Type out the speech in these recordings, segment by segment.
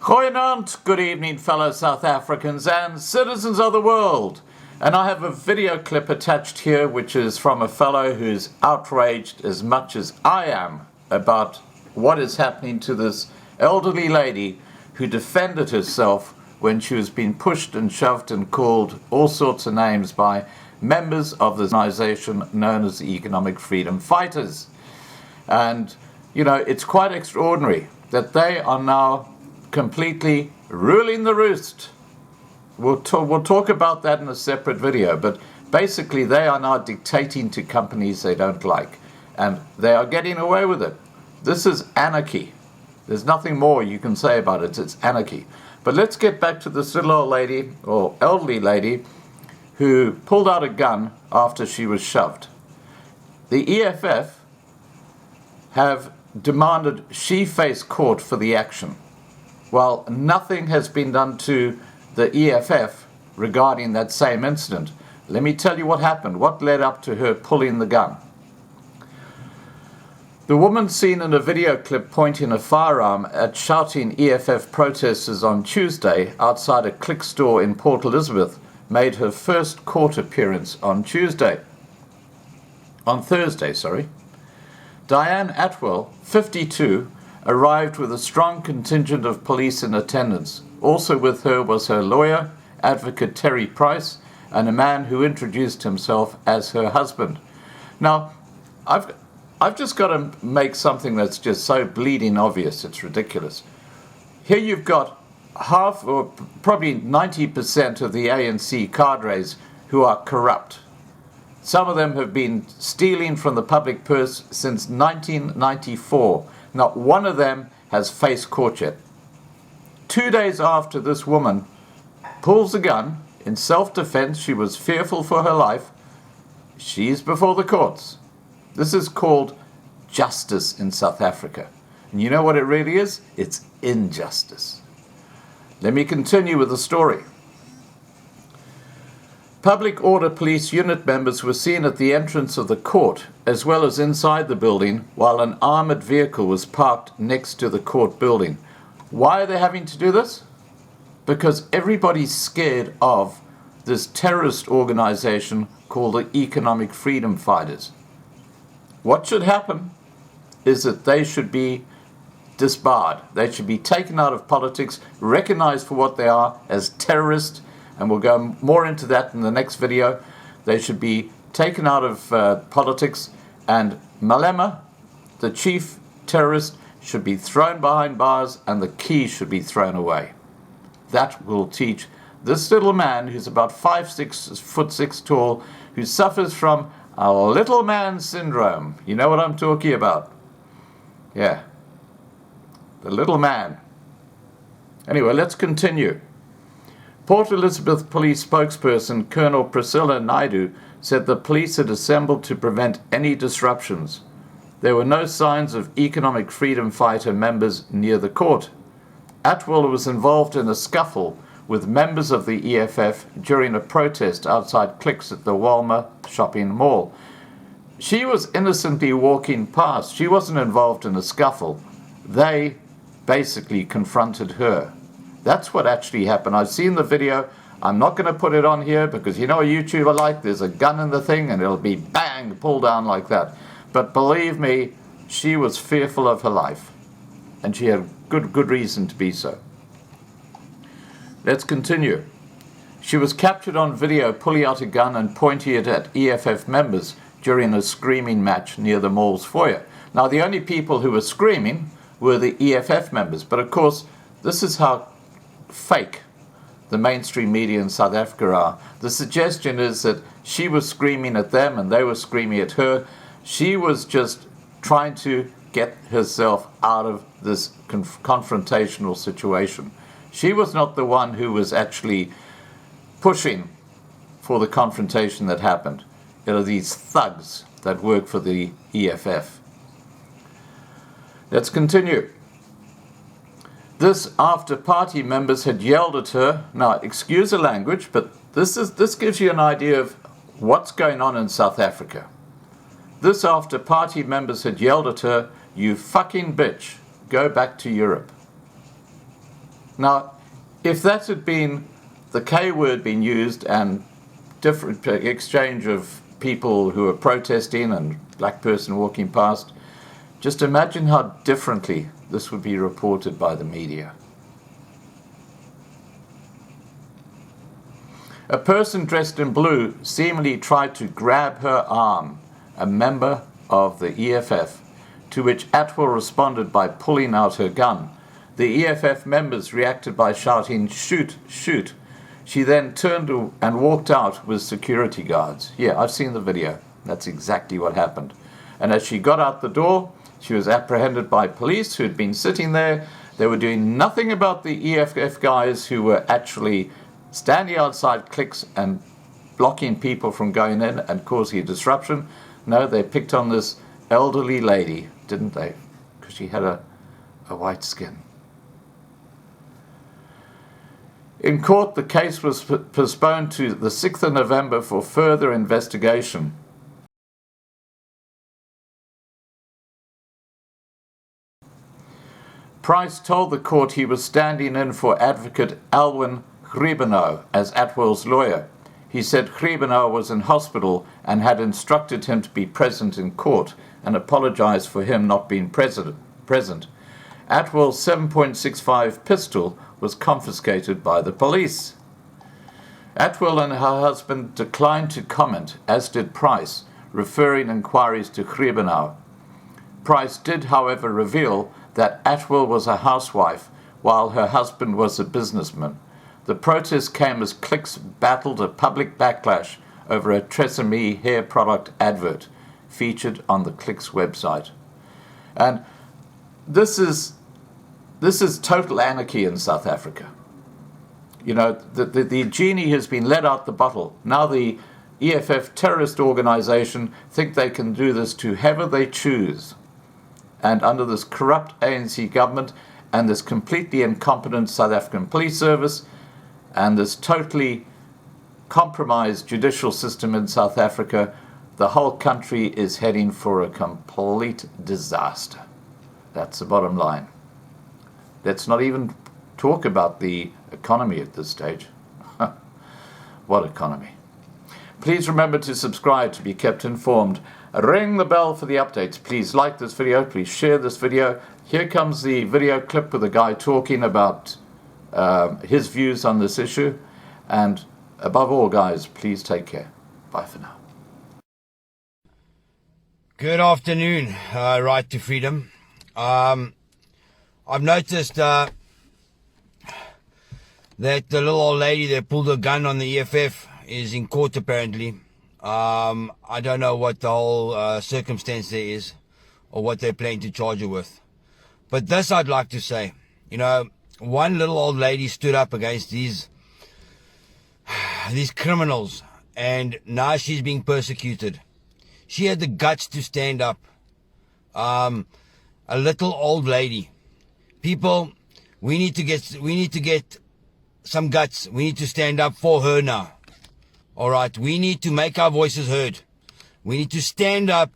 Goeienaand, good evening fellow South Africans and citizens of the world. And I have a video clip attached here which is from a fellow who's outraged as much as I am about what is happening to this elderly lady who defended herself when she was being pushed and shoved and called all sorts of names by members of this organization known as the Economic Freedom Fighters. And, you know, it's quite extraordinary that they are now completely ruling the roost. We'll talk about that in a separate video, but basically they are now dictating to companies they don't like, and they are getting away with it. This is anarchy. There's nothing more you can say about it. It's anarchy. But let's get back to this little old lady, or elderly lady, who pulled out a gun after she was shoved. The EFF have demanded she face court for the action. Well, nothing has been done to the EFF regarding that same incident. Let me tell you what happened, what led up to her pulling the gun. The woman seen in a video clip pointing a firearm at shouting EFF protesters on Tuesday outside a Click store in Port Elizabeth made her first court appearance on Thursday. Diane Atwell, 52, arrived with a strong contingent of police in attendance. Also with her was her lawyer, advocate Terry Price, and a man who introduced himself as her husband. Now, I've just got to make something that's just so bleeding obvious, it's ridiculous. Here you've got half, or probably 90% of the ANC cadres who are corrupt. Some of them have been stealing from the public purse since 1994. Not one of them has faced court yet. 2 days after this woman pulls the gun, in self-defense, she was fearful for her life, she's before the courts. This is called justice in South Africa. And you know what it really is? It's injustice. Let me continue with the story. Public Order Police unit members were seen at the entrance of the court, as well as inside the building, while an armoured vehicle was parked next to the court building. Why are they having to do this? Because everybody's scared of this terrorist organization called the Economic Freedom Fighters. What should happen is that they should be disbarred. They should be taken out of politics, recognized for what they are as terrorists, and we'll go more into that in the next video. They should be taken out of politics, and Malema, the chief terrorist, should be thrown behind bars and the key should be thrown away. That will teach this little man who's about 5'6" tall, who suffers from a little man syndrome. You know what I'm talking about? Yeah, the little man. Anyway, let's continue. Port Elizabeth Police spokesperson Colonel Priscilla Naidu said the police had assembled to prevent any disruptions. There were no signs of Economic Freedom Fighter members near the court. Atwell was involved in a scuffle with members of the EFF during a protest outside Clicks at the Walmer shopping mall. She was innocently walking past. She wasn't involved in a scuffle. They basically confronted her. That's what actually happened. I've seen the video. I'm not going to put it on here because you know a YouTuber like, there's a gun in the thing and it'll be bang, pulled down like that. But believe me, she was fearful of her life. And she had good reason to be so. Let's continue. She was captured on video pulling out a gun and pointing it at EFF members during a screaming match near the mall's foyer. Now, the only people who were screaming were the EFF members. But of course, this is how fake the mainstream media in South Africa are. The suggestion is that she was screaming at them and they were screaming at her. She was just trying to get herself out of this confrontational situation. She was not the one who was actually pushing for the confrontation that happened. It are these thugs that work for the EFF. Let's continue. This after party members had yelled at her. Now, excuse the language, but this gives you an idea of what's going on in South Africa. This after party members had yelled at her, "You fucking bitch, go back to Europe." Now, if that had been the K word being used and different exchange of people who are protesting and black person walking past, just imagine how differently this would be reported by the media. A person dressed in blue seemingly tried to grab her arm, a member of the EFF, to which Atwell responded by pulling out her gun. The EFF members reacted by shouting, "Shoot, shoot." She then turned and walked out with security guards. Yeah, I've seen the video. That's exactly what happened. And as she got out the door, she was apprehended by police who had been sitting there. They were doing nothing about the EFF guys who were actually standing outside cliques and blocking people from going in and causing a disruption. No, they picked on this elderly lady, didn't they? Because she had a white skin. In court, the case was postponed to the 6th of November for further investigation. Price told the court he was standing in for advocate Alwyn Griebenau as Atwell's lawyer. He said Griebenau was in hospital and had instructed him to be present in court and apologized for him not being present. Atwell's 7.65 pistol was confiscated by the police. Atwell and her husband declined to comment, as did Price, referring inquiries to Griebenau. Price did, however, reveal that Atwell was a housewife while her husband was a businessman. The protest came as cliques battled a public backlash over a Tresemme hair product advert featured on the clique's website. And this is total anarchy in South Africa. You know, the genie has been let out the bottle. Now the EFF terrorist organization think they can do this to whoever they choose. And under this corrupt ANC government and this completely incompetent South African police service and this totally compromised judicial system in South Africa, the whole country is heading for a complete disaster. That's the bottom line. Let's not even talk about the economy at this stage. What economy? Please remember to subscribe to be kept informed. Ring the bell for the updates. Please like this video. Please share this video. Here comes the video clip with a guy talking about his views on this issue. And above all, guys, please take care. Bye for now. Good afternoon, Right to Freedom. I've noticed that the little old lady that pulled a gun on the EFF is in court apparently. I don't know what the whole circumstance there is or what they're planning to charge her with. But this I'd like to say, you know, one little old lady stood up against these criminals and now she's being persecuted. She had the guts to stand up. A little old lady. People, we need to get some guts. We need to stand up for her now. All right, we need to make our voices heard. We need to stand up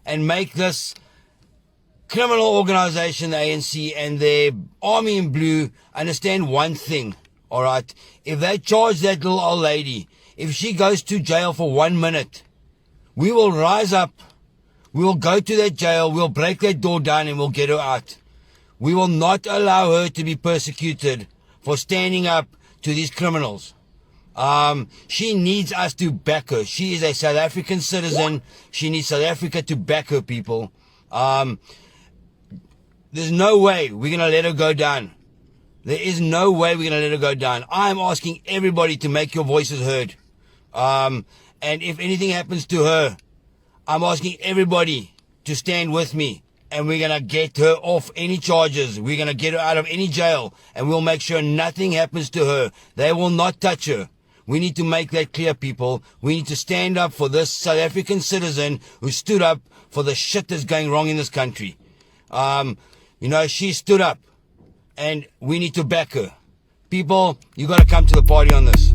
and make this criminal organization, the ANC, and their army in blue understand one thing. All right, if they charge that little old lady, if she goes to jail for 1 minute, we will rise up. We will go to that jail. We'll break that door down and we'll get her out. We will not allow her to be persecuted for standing up to these criminals. She needs us to back her. She is a South African citizen. She needs South Africa to back her, people. There's no way we're going to let her go down. There is no way we're going to let her go down. I'm asking everybody to make your voices heard. And if anything happens to her, I'm asking everybody to stand with me. And we're going to get her off any charges. We're going to get her out of any jail. And we'll make sure nothing happens to her. They will not touch her. We need to make that clear, people. We need to stand up for this South African citizen who stood up for the shit that's going wrong in this country. You know, she stood up. And we need to back her. People, you got to come to the party on this.